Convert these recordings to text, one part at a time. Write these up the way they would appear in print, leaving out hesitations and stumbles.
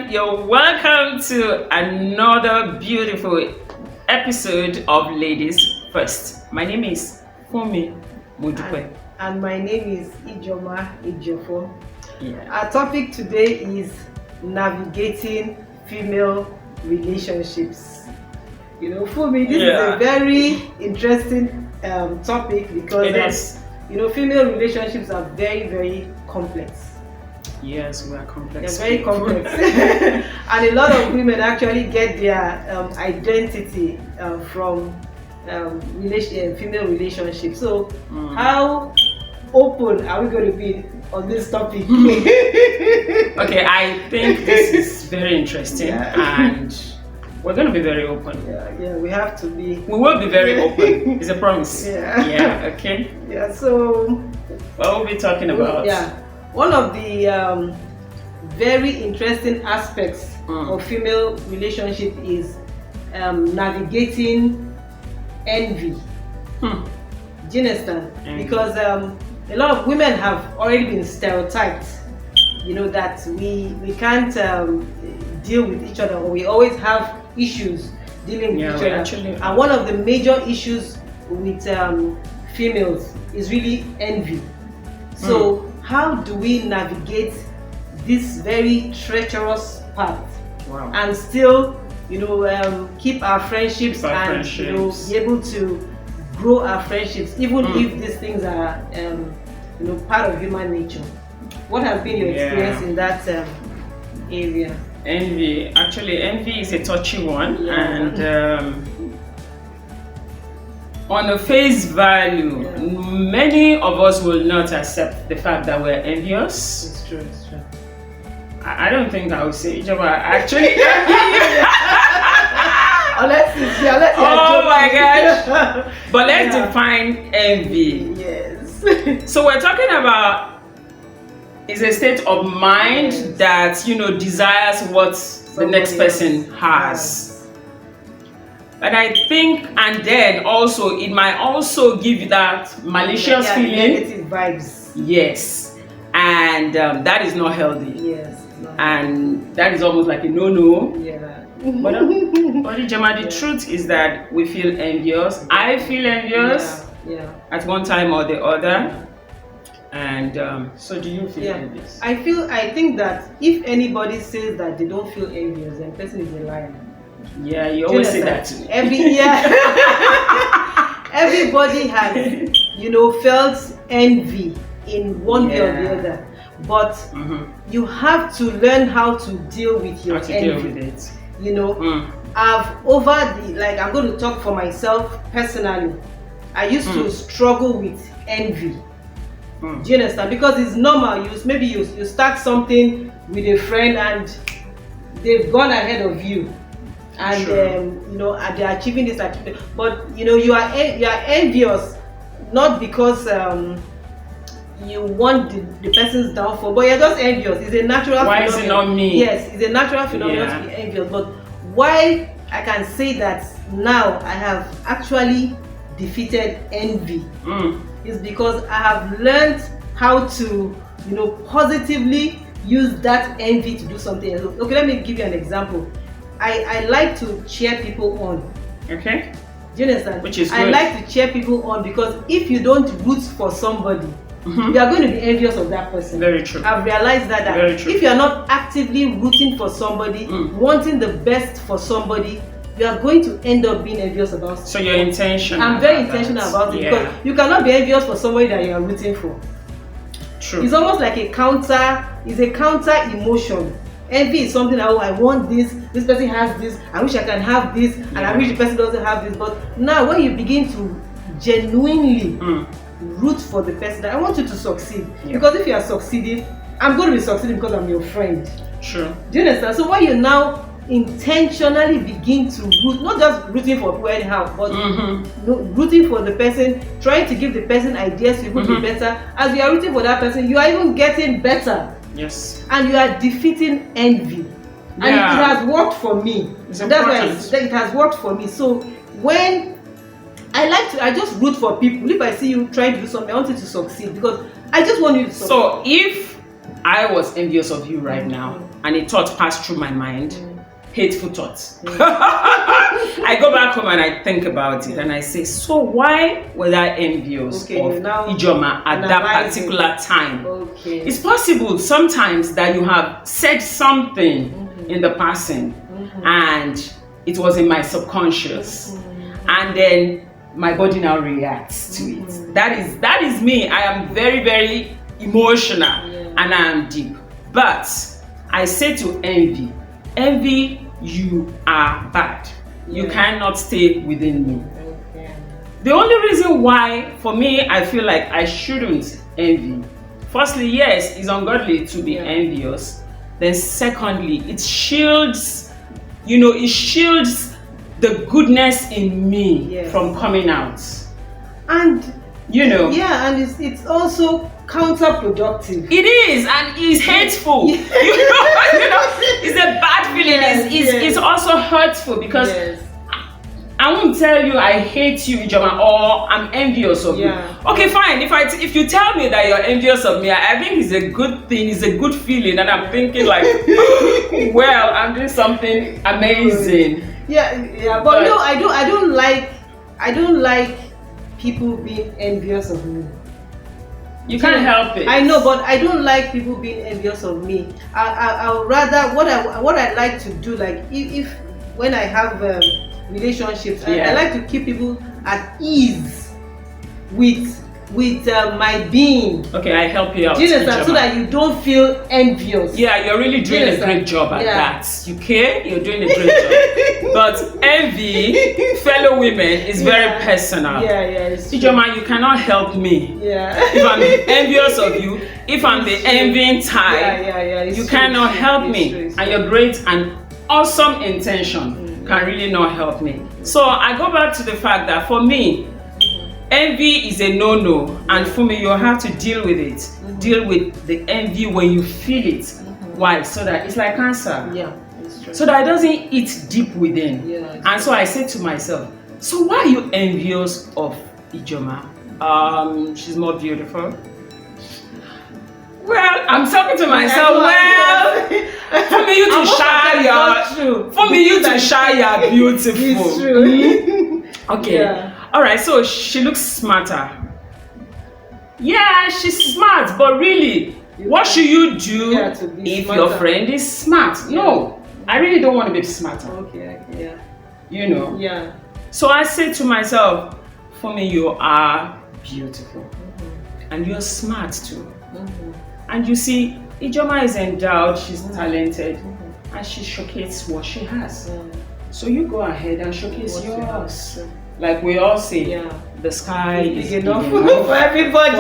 You're welcome to another beautiful episode of Ladies First. My name is Fumi Modupe. And my name is Ijoma Ejofo. Yeah. Our topic today is navigating female relationships. Fumi, this is a very interesting topic because female relationships are very, very complex. Yes, we are complex. They're very complex. And a lot of women actually get their identity from female relationships. So how open are we going to be on this topic? Okay, I think this is very interesting and we're going to be very open. Yeah, we have to be. We will be very open. It's a promise. Yeah, okay. Yeah, so what will we be talking about? Yeah. One of the very interesting aspects of female relationship is navigating envy. Do you understand? Because a lot of women have already been stereotyped, that we can't deal with each other, or we always have issues dealing with each other. And one of the major issues with females is really envy. So how do we navigate this very treacherous path and still, keep our friendships be able to grow our friendships, even if these things are, part of human nature? What has been your experience in that area? Envy. Actually, envy is a touchy one, and on the face value, many of us will not accept the fact that we're envious. It's true. I don't think I would say Ijoma actually. Oh my gosh! But let's define envy. Yes. So we're talking about is a state of mind that desires what the next person has. And I think, and then also it might also give you that malicious feeling, negative vibes. Yes, and that is not healthy. Yes, and that is almost like a no-no. Yeah. But Ijoma, the truth is that we feel envious. I feel envious. At one time or the other. And so, do you feel envious? I think that if anybody says that they don't feel envious, then the person is a liar. Yeah, you always say that to me. Everybody has, felt envy in one way or the other. But you have to learn how to deal with your envy. Deal with it. I'm going to talk for myself personally. I used to struggle with envy. Do you understand? Because it's normal. Maybe you start something with a friend and they've gone ahead of you. And they're achieving this, but you are envious, not because you want the person's downfall, but you're just envious. It's a natural phenomenon. Why is it not me? Yes, it's a natural phenomenon to be envious. But why I can say that now I have actually defeated envy is because I have learned how to positively use that envy to do something else. Okay, let me give you an example. I like to cheer people on. Okay. Do you understand? Which is good. I like to cheer people on because if you don't root for somebody, you are going to be envious of that person. Very true. I've realized that Very true. if you are not actively rooting for somebody, wanting the best for somebody, you are going to end up being envious about something. So you're intentional. I'm very intentional about it because you cannot be envious for somebody that you are rooting for. True. It's almost like a counter emotion. Envy is something that, I want this person has this, I wish I can have this, and I wish the person doesn't have this. But now when you begin to genuinely root for the person, that I want you to succeed. Because if you are succeeding, I'm going to be succeeding because I'm your friend. Sure. Do you understand? So when you now intentionally begin to root, not just rooting for people anyhow, but rooting for the person, trying to give the person ideas to be better. As you are rooting for that person, you are even getting better. Yes. And you are defeating envy. And it has worked for me. That's why it has worked for me. So when I just root for people. If I see you trying to do something, I want you to succeed because I just want you to succeed. So if I was envious of you right now, and a thought passed through my mind, hateful thoughts. I go back home and I think about it, and I say, so why was I envious of Ijoma at that particular time? Okay. It's possible sometimes that you have said something in the passing, and it was in my subconscious, and then my body now reacts to it. That is me. I am very, very emotional, and I am deep. But I say to envy, you are bad. You cannot stay within me. The only reason why, for me, I feel like I shouldn't envy. Firstly, yes, it's ungodly to be envious. Then secondly, it shields the goodness in me from coming out. And and it's also counterproductive. It is, and it's hateful. It's a bad feeling. It's also hurtful because I won't tell you I hate you, Ijoma, or I'm envious of you. Okay, fine. If you tell me that you're envious of me, I think it's a good thing. It's a good feeling, and I'm thinking like, well, I'm doing something amazing. But no, I don't like people being envious of me. You can't help it. I know, but I don't like people being envious of me. I would rather what I like to do, like if when I have relationships, I like to keep people at ease with my being. Okay, I help you out. Do you understand? So that you don't feel envious. Yeah, you're really doing a great job at that. You care? You're doing a great job. But envy, fellow women, is very personal. Ijoma, you cannot help me. If I'm envious of you, if I'm the envying type, you cannot help me. And your great and awesome intention can really not help me. So I go back to the fact that for me, envy is a no-no, and for me, you have to deal with it. Deal with the envy when you feel it. Why? So that it's like cancer. It's true. So that it doesn't eat deep within. And so I say to myself, so why are you envious of Ijoma? She's more beautiful. Well, I'm talking to myself. Well, for me, you to share your beautiful. It's true. Okay. All right, so she looks smarter. Yeah, she's smart, but really, what should you do if your friend is smart? No, I really don't want to be smarter. So I say to myself, for me, you are beautiful, and you're smart too. And you see, Ijoma is endowed, she's talented, and she showcases what she has. So you go ahead and showcase yours. Like we all say, the sky is big enough for everybody.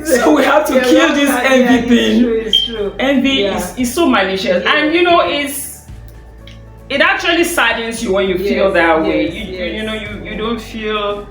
So we have to kill this envy thing. It's true. Envy is so malicious, and it actually saddens you when you feel that way. You don't feel.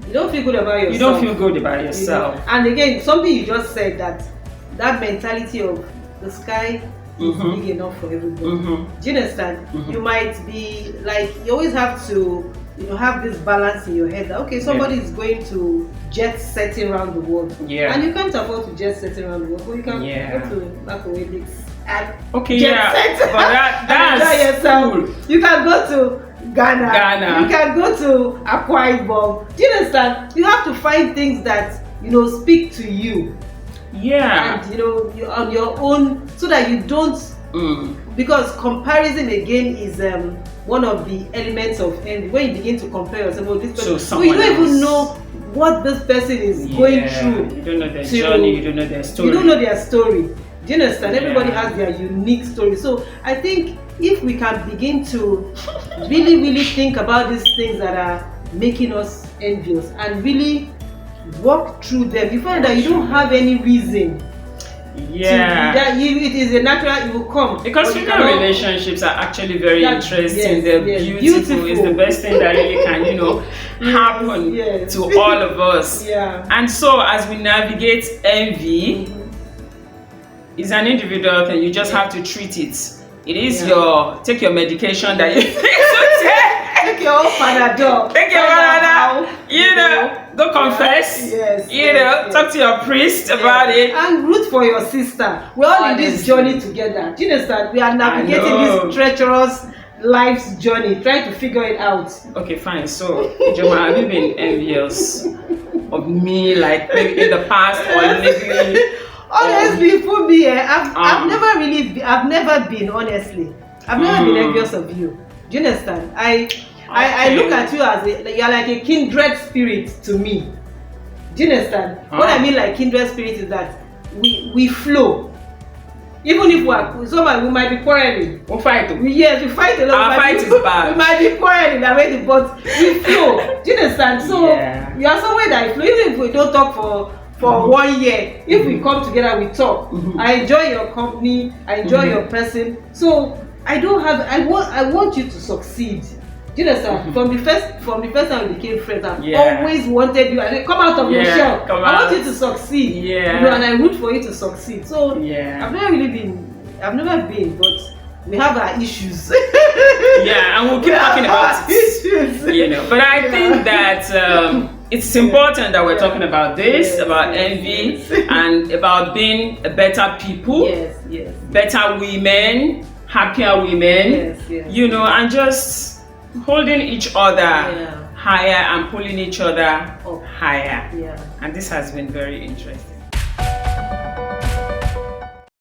You don't feel good about yourself. You don't feel good about yourself. And again, something you just said, that mentality of the sky is big enough for everybody. Do you understand? You might be like, you always have to have this balance in your head that somebody is going to jet setting around the world, and you can't afford to jet setting around the world, but you can go to Makoedix and but that's yourself. You can go to Ghana. You can go to Akwa Ibom. Do you understand? You have to find things that speak to you. And you're on your own, so that you don't because comparison again is one of the elements of envy. When you begin to compare yourself with this person, so you don't even know what this person is going through. You don't know their journey, you don't know their story. You don't know their story. Do you understand? Everybody has their unique story. So I think if we can begin to really, really think about these things that are making us envious and really walk through them, you find that you don't have any reason. It is a natural, it will come. Because relationships are actually very interesting. They're beautiful. It's the best thing that really can, happen to all of us. And so as we navigate envy, it's an individual thing. You just have to treat it. It is take your medication that you need to take. your own Panadol. Take your Find out Panadol. how, You know, go confess. Yes. You know, talk to your priest about it. And root for your sister. We're all in this journey together. Do you understand? We are navigating this treacherous life's journey, trying to figure it out. Okay, fine. So, Joma, have you been envious of me, like maybe in the past, or maybe? Honestly, for me, I've never been, honestly. I've never been envious of you. Do you understand? I look at you as you're like a kindred spirit to me. Do you understand? What I mean like kindred spirit is that we flow. Even if we might be quarreling. We'll fight. Yes, we fight a lot. Our fight is bad. We might be quarreling already, but we flow. Do you understand? So you are somewhere that flow. Even if we don't talk for 1 year, if we come together, we talk. I enjoy your company. I enjoy your person. So I want you to succeed. Do you understand? From the first time we became friends, I've always wanted you. I said, come out of your shell. I want you to succeed. You know, and I root for you to succeed. So I've never been, but we have our issues. And we'll keep talking about it. You know, but I think that it's important that we're talking about this, about envy, and about being a better people, better women, happier women. You know, and just holding each other higher and pulling each other higher. And this has been very interesting.